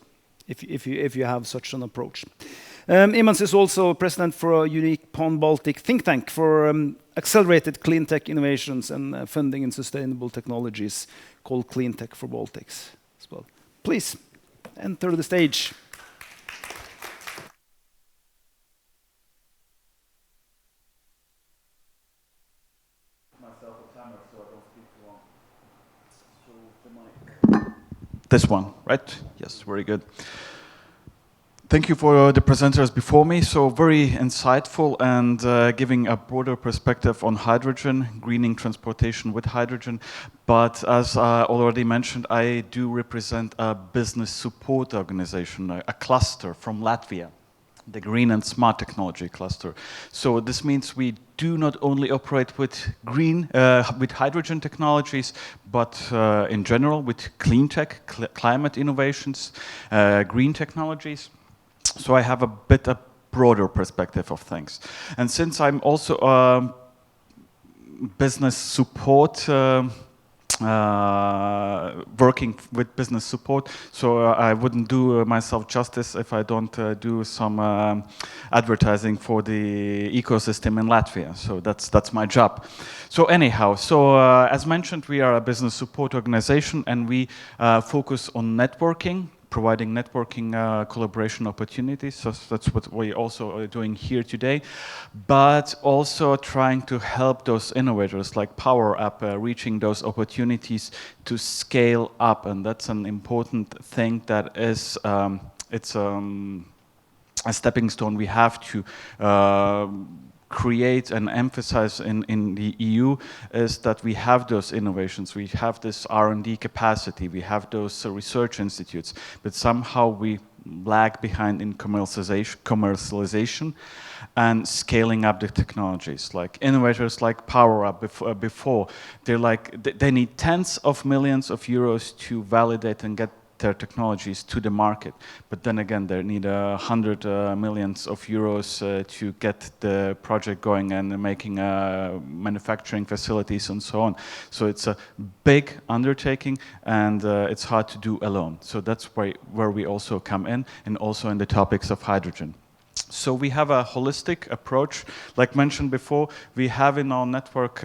if you have such an approach. Imants is also president for a unique Pan-Baltic think tank for accelerated clean tech innovations and funding in sustainable technologies called Clean Tech for Baltics as well. Please, enter the stage. Myself a timer so I don't speak too long. So the mic. This one, right? Yes, very good. Thank you for the presenters before me. So very insightful and giving a broader perspective on hydrogen, greening transportation with hydrogen. But as I already mentioned, I do represent a business support organization, a cluster from Latvia, the Green and Smart Technology Cluster. So this means we do not only operate with with hydrogen technologies, but in general with clean tech, climate innovations, green technologies. So I have a broader perspective of things. And since I'm also business support, working with business support, so I wouldn't do myself justice if I don't do some advertising for the ecosystem in Latvia. So that's my job. So anyhow, as mentioned, we are a business support organization and we focus on networking, providing networking collaboration opportunities. So that's what we also are doing here today. But also trying to help those innovators like PowerUp reaching those opportunities to scale up. And that's an important thing that is, it's a stepping stone we have to create and emphasize in the EU is that we have those innovations, we have this R&D capacity, we have those research institutes, but somehow we lag behind in commercialization and scaling up the technologies. Like innovators like PowerUp before, they need tens of millions of euros to validate and get their technologies to the market, but then again they need 100 millions of euros to get the project going and making manufacturing facilities and so on. So it's a big undertaking and it's hard to do alone. So that's where we also come in, and also in the topics of hydrogen. So we have a holistic approach. Like mentioned before, we have in our network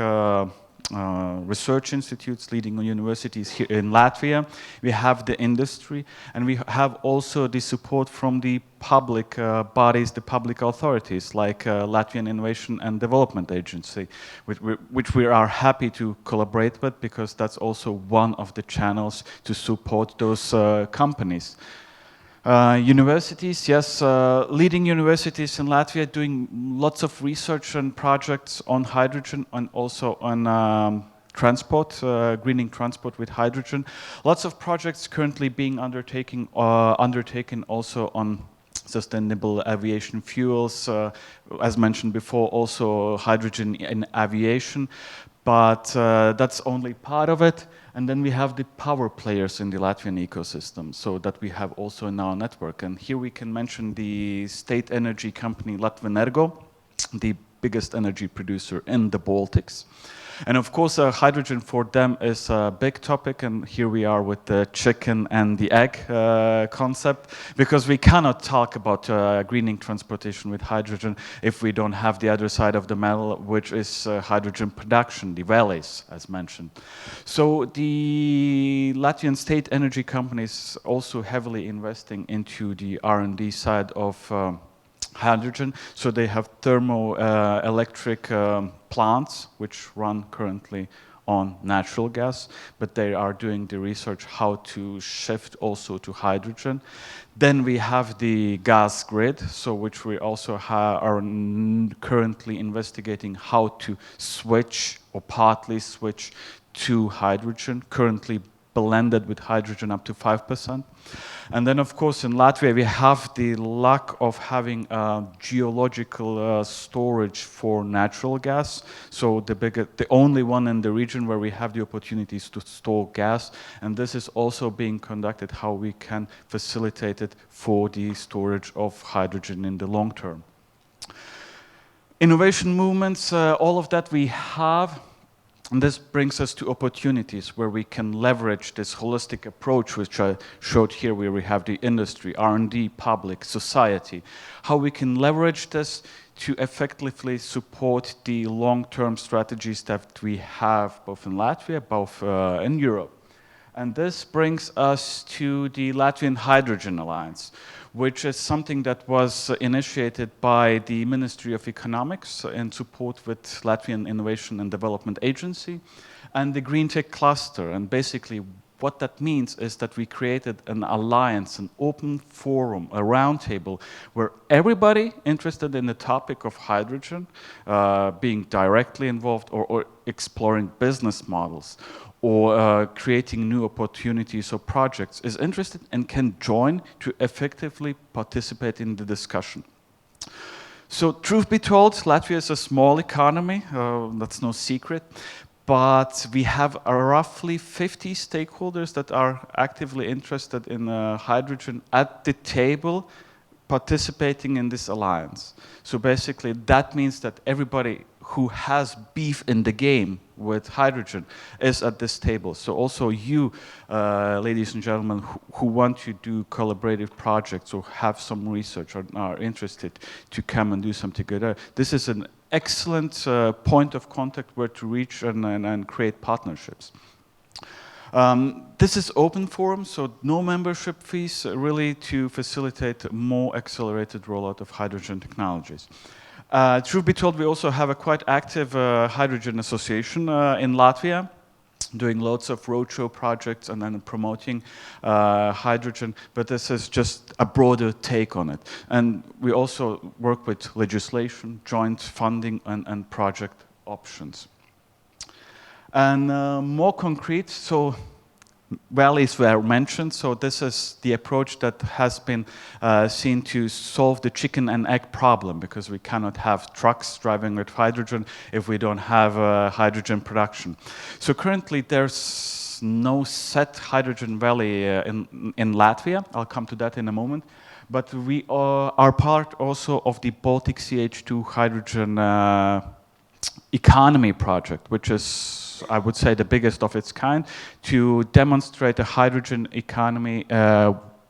research institutes, leading universities here in Latvia. We have the industry, and we have also the support from the public bodies, the public authorities, like Latvian Innovation and Development Agency, which we are happy to collaborate with, because that's also one of the channels to support those companies. Universities, yes, leading universities in Latvia doing lots of research and projects on hydrogen and also on transport, greening transport with hydrogen. Lots of projects currently being undertaken also on sustainable aviation fuels, as mentioned before, also hydrogen in aviation, but that's only part of it. And then we have the power players in the Latvian ecosystem, so that we have also in our network. And here we can mention the state energy company Latvenergo, the biggest energy producer in the Baltics. And of course, hydrogen for them is a big topic, and here we are with the chicken and the egg concept, because we cannot talk about greening transportation with hydrogen if we don't have the other side of the medal, which is hydrogen production, the valleys, as mentioned. So the Latvian state energy companies also heavily investing into the R&D side of hydrogen. So they have thermoelectric plants which run currently on natural gas, but they are doing the research how to shift also to hydrogen. Then we have the gas grid, so which we also are currently investigating how to switch or partly switch to hydrogen, currently blended with hydrogen up to 5%. And then, of course, in Latvia, we have the luck of having geological storage for natural gas. So the only one in the region where we have the opportunities to store gas. And this is also being conducted, how we can facilitate it for the storage of hydrogen in the long term. Innovation movements, all of that we have. And this brings us to opportunities where we can leverage this holistic approach, which I showed here, where we have the industry, R&D, public, society, how we can leverage this to effectively support the long-term strategies that we have both in Latvia, both in Europe. And this brings us to the Latvian Hydrogen Alliance, which is something that was initiated by the Ministry of Economics in support with Latvian Innovation and Development Agency and the Green Tech Cluster. And basically what that means is that we created an alliance, an open forum, a roundtable, where everybody interested in the topic of hydrogen, being directly involved or exploring business models, or creating new opportunities or projects, is interested and can join to effectively participate in the discussion. So truth be told, Latvia is a small economy, that's no secret, but we have roughly 50 stakeholders that are actively interested in hydrogen at the table, participating in this alliance. So basically that means that everybody who has beef in the game with hydrogen is at this table. So also you, ladies and gentlemen, who want to do collaborative projects or have some research or are interested to come and do something together, this is an excellent point of contact where to reach and create partnerships. This is open forum, so no membership fees, really to facilitate more accelerated rollout of hydrogen technologies. Truth be told, we also have a quite active hydrogen association in Latvia, doing lots of roadshow projects and then promoting hydrogen, but this is just a broader take on it. And we also work with legislation, joint funding and project options. And more concrete, so valleys were mentioned, so this is the approach that has been seen to solve the chicken and egg problem, because we cannot have trucks driving with hydrogen if we don't have hydrogen production. So currently there's no set hydrogen valley in Latvia. I'll come to that in a moment. But we are part also of the Baltic CH2 hydrogen economy project, which is, I would say, the biggest of its kind, to demonstrate a hydrogen economy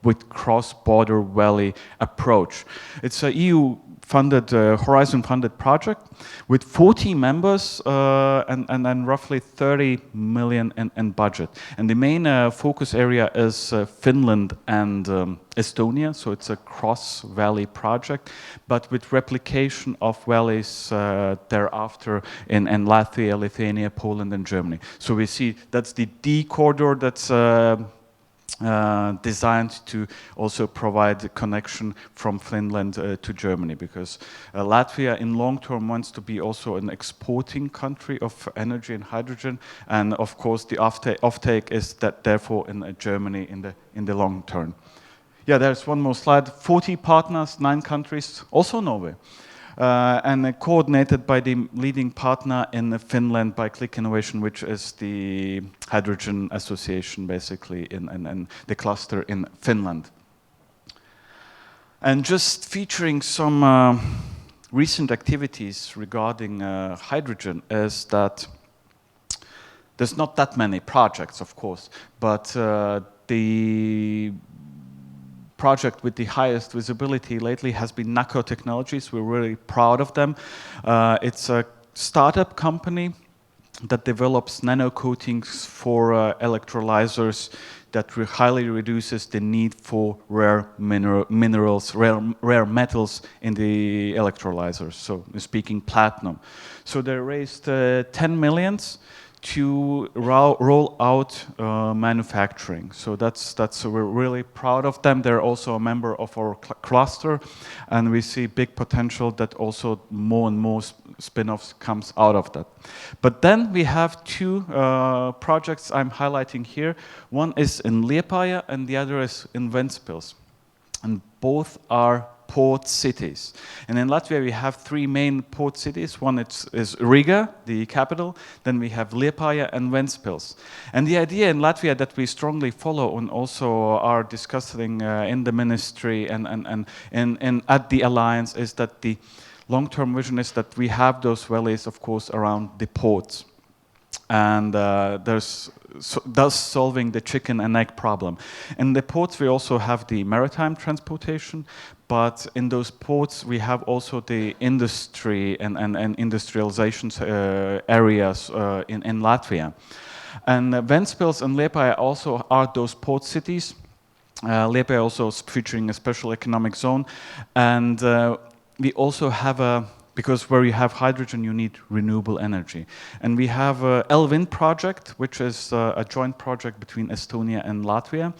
with cross-border valley approach. It's a EU-funded, Horizon-funded project with 40 members and then roughly 30 million in budget. And the main focus area is Finland and Estonia, so it's a cross-valley project, but with replication of valleys thereafter in Latvia, Lithuania, Poland, and Germany. So we see that's the D corridor that's designed to also provide the connection from Finland to Germany, because Latvia in long term wants to be also an exporting country of energy and hydrogen, and of course the offtake is that therefore in Germany in the long term. Yeah, there's one more slide. 40 partners, 9 countries, also Norway. And coordinated by the leading partner in Finland by Click Innovation, which is the Hydrogen Association, basically, in the cluster in Finland. And just featuring some recent activities regarding hydrogen is that there's not that many projects, of course, but the project with the highest visibility lately has been Nacco Technologies. We're really proud of them. It's a startup company that develops nano coatings for electrolyzers that highly reduces the need for rare minerals, rare metals in the electrolyzers. So speaking platinum. So they raised 10 millions to roll out manufacturing. So we're really proud of them. They're also a member of our cluster, and we see big potential that also more and more spin-offs comes out of that. But then we have 2 projects I'm highlighting here. One is in Liepāja and the other is in Ventspils, and both are port cities. And in Latvia we have 3 main port cities. One is Riga, the capital, then we have Liepāja and Ventspils. And the idea in Latvia that we strongly follow and also are discussing in the ministry and at the alliance is that the long-term vision is that we have those valleys, of course, around the ports. And thus solving the chicken and egg problem. In the ports we also have the maritime transportation, but in those ports we have also the industry and industrialization areas in Latvia. And Ventspils and Liepāja also are those port cities. Liepāja also is featuring a special economic zone, and we also have because where you have hydrogen, you need renewable energy. And we have a LWIN project, which is a joint project between Estonia and Latvia,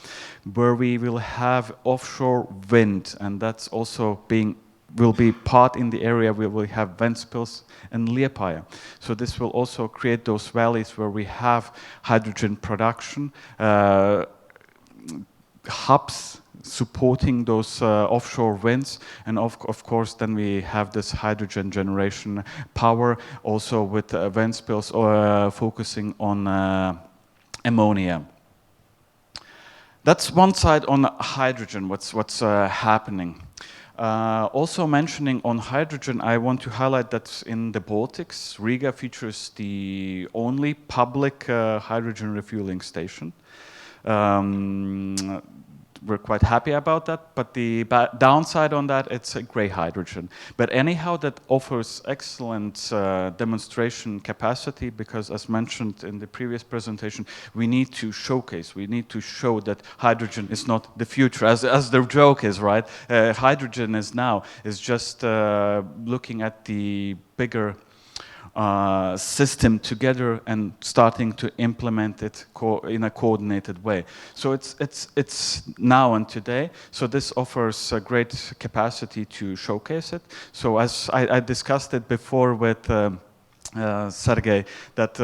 where we will have offshore wind, and that's also will be part in the area where we have Ventspils and Liepāja. So this will also create those valleys where we have hydrogen production, hubs supporting those offshore winds, and of course then we have this hydrogen generation power also with Ventspils focusing on ammonia. That's one side on hydrogen, what's happening. Also mentioning on hydrogen, I want to highlight that in the Baltics, Riga features the only public hydrogen refueling station. We're quite happy about that, but the downside on that, it's a gray hydrogen. But anyhow, that offers excellent demonstration capacity, because as mentioned in the previous presentation, we need to showcase, we need to show that hydrogen is not the future, as the joke is, right? Hydrogen is just looking at the bigger system together and starting to implement it in a coordinated way. So it's now and today. So this offers a great capacity to showcase it. So as I discussed it before with Sergey, that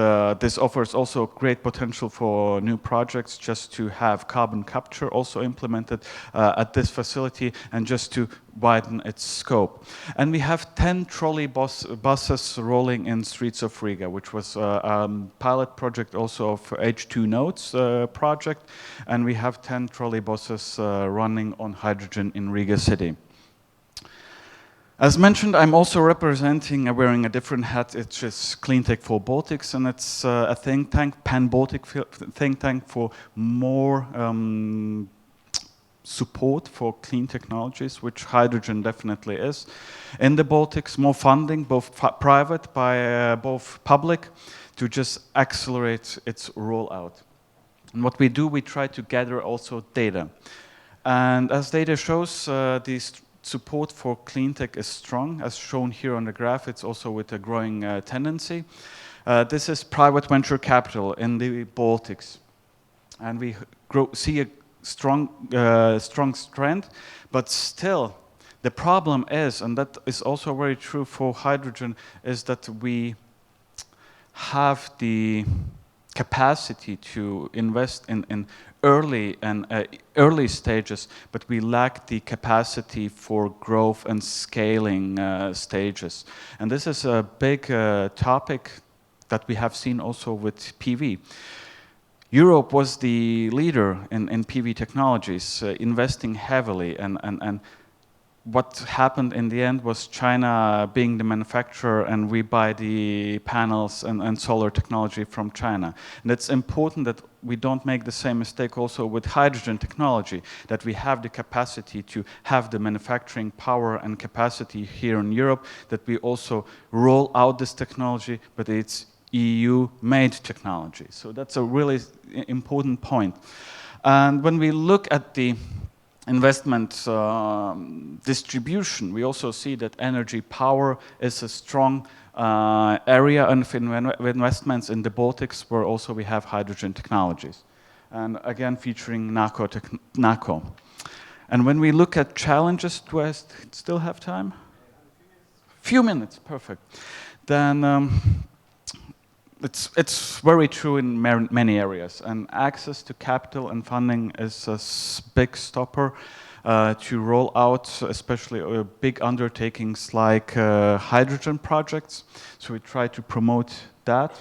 this offers also great potential for new projects, just to have carbon capture also implemented at this facility and just to widen its scope. And we have 10 trolley buses rolling in streets of Riga, which was a pilot project also of H2 Nodes project, and we have 10 trolley buses running on hydrogen in Riga city. As mentioned, I'm also representing, wearing a different hat. It's just Cleantech for Baltics, and it's a think tank, pan-Baltic think tank for more support for clean technologies, which hydrogen definitely is. In the Baltics, more funding, both private, by both public, to just accelerate its rollout. And what we do, we try to gather also data. And as data shows, these support for clean tech is strong, as shown here on the graph. It's also with a growing tendency. This is private venture capital in the Baltics. And we see a strong strength, but still, the problem is, and that is also very true for hydrogen, is that we have the capacity to invest in early stages, but we lack the capacity for growth and scaling stages. And this is a big topic that we have seen also with PV. Europe was the leader in PV technologies, investing heavily, and what happened in the end was China being the manufacturer, and we buy the panels and solar technology from China. And it's important that we don't make the same mistake also with hydrogen technology, that we have the capacity to have the manufacturing power and capacity here in Europe, that we also roll out this technology, but it's EU-made technology. So that's a really important point. And when we look at the investment distribution, we also see that energy power is a strong area of investments in the Baltics, where also we have hydrogen technologies. And again, featuring NACO. And when we look at challenges, do I still have time? Few minutes, perfect. Then it's very true in many areas, and access to capital and funding is a big stopper to roll out, especially big undertakings like hydrogen projects. So we try to promote that.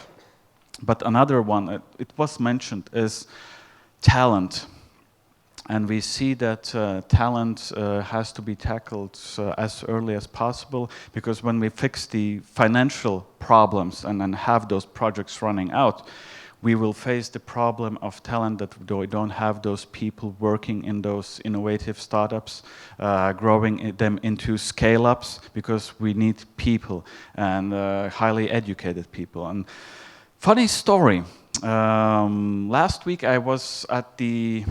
But another one, it was mentioned, is talent. And we see that talent has to be tackled as early as possible, because when we fix the financial problems and then have those projects running out, we will face the problem of talent, that we don't have those people working in those innovative startups, growing them into scale-ups, because we need people, and highly educated people. And funny story, last week I was at a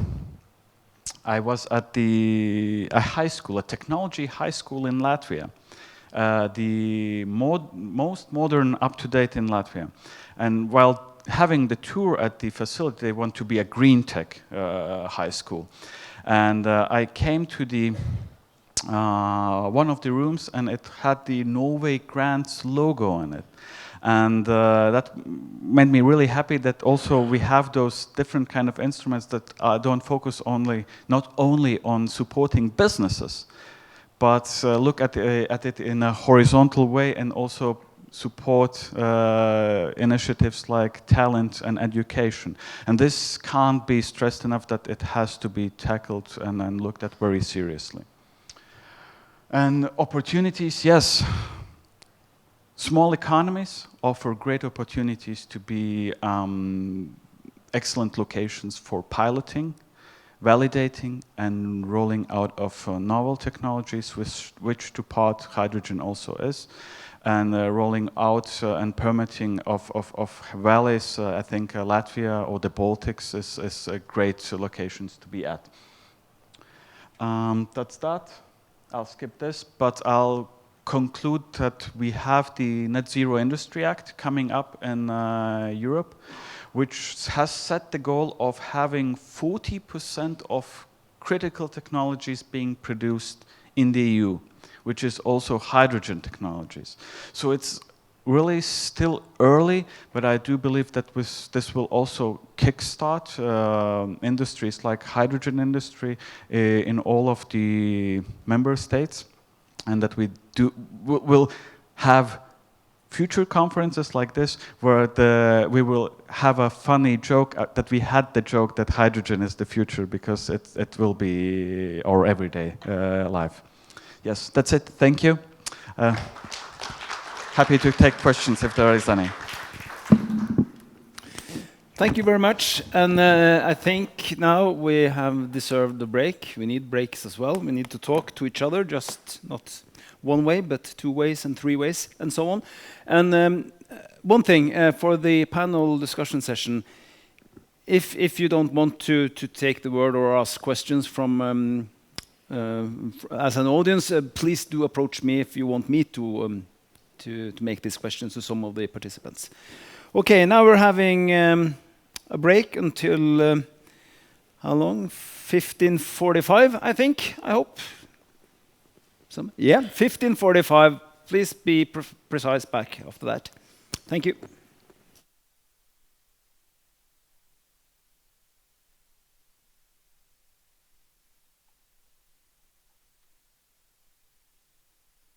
high school, a technology high school in Latvia, the most modern, up-to-date in Latvia. And while having the tour at the facility, they want to be a green tech high school. And I came to the one of the rooms, and it had the Norway Grants logo on it. And that made me really happy that also we have those different kind of instruments that don't focus not only on supporting businesses, but look at it in a horizontal way, and also support initiatives like talent and education. And this can't be stressed enough, that it has to be tackled and looked at very seriously. And opportunities, yes. Small economies offer great opportunities to be excellent locations for piloting, validating, and rolling out of novel technologies, which to part hydrogen also is, and rolling out and permitting of valleys. I think Latvia or the Baltics is great locations to be at. That's that. I'll skip this, but I'll conclude that we have the Net Zero Industry Act coming up in Europe, which has set the goal of having 40% of critical technologies being produced in the EU, which is also hydrogen technologies. So it's really still early, but I do believe that this will also kickstart industries like hydrogen industry in all of the member states, and that we'll have future conferences like this, where we will have a funny joke, that we had the joke that hydrogen is the future, because it will be our everyday life. Yes, that's it. Thank you. Happy to take questions if there is any. Thank you very much. And I think now we have deserved a break. We need breaks as well. We need to talk to each other, just not one way, but 2 ways and 3 ways, and so on. And one thing for the panel discussion session, if you don't want to take the word or ask questions from as an audience, please do approach me if you want me to make these questions to some of the participants. Okay, now we're having a break until how long? 15:45, I think, I hope. Yeah, 15:45. Please be precise back after that. Thank you.